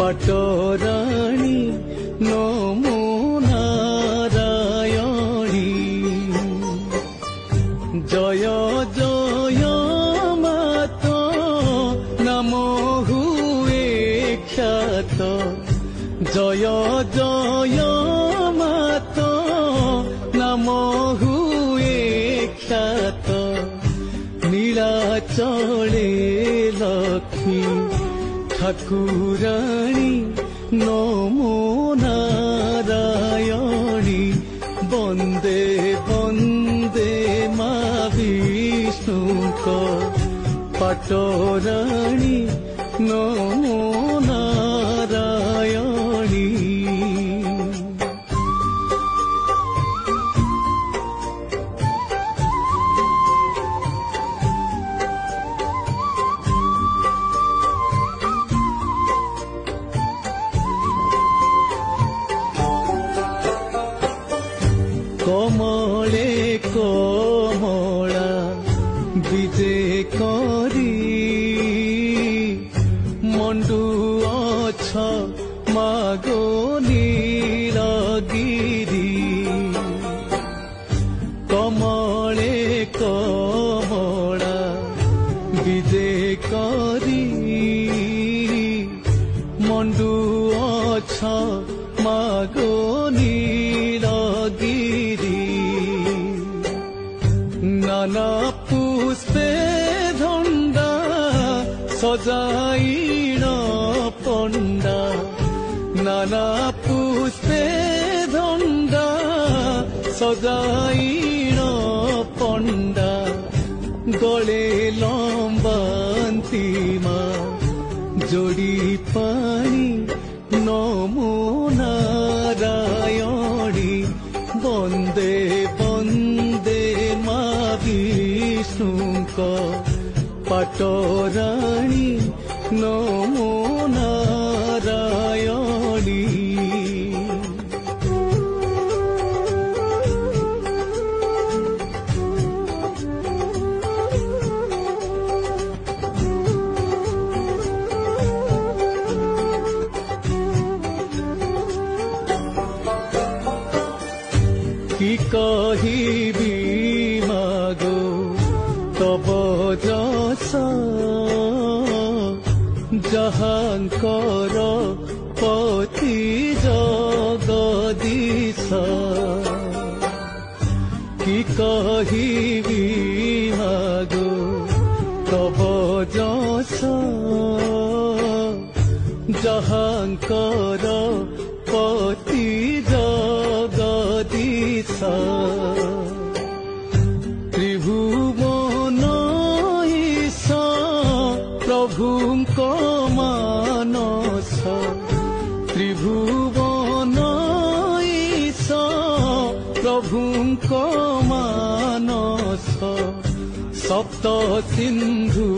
পাটরাণী নমো নারায়ণী। জয় জয় মাত নাম হুয়ে খ্যাত। জয় জয় মাত নাম হুয়ে খ্যাত। নীলাচলে লক্ষ্মী ঠাকুরাণী নমো নারায়ণী। বন্দে বন্দে মা বিষ্ণুক পাটরাণী নমো নারায়ণী। কমলে কমলা বিজে করি মন্ডু অছ মাগো নীলগিরি। কমলে কমলা বিজে করি মন্ডু অছ মাগো নীলগিরি। নানা পুষ্পে ধন্দা সজাইন পণ্ডা। নানা পুষ্পে ধন্দা সজাইন পণ্ডা। গলে লম্বান্তি মা যোড়ি পানি নমো নারায়ণী। বন্দে বন্দে মা বিষ্ণুক পাটরাণী নমো নারায়ণী। কি কহিবি মাগো তব যশ যাহাঙ্কর পতি জগদীশ। কি কহিবি মাগো তব যশ যাহাঙ্কর পতি জগদীশ। ত্রিভুবন ঈশ প্রভুঙ্ক মানস। ত্রিভুবন ঈশ প্রভুঙ্ক মানস। সপ্ত সিন্ধু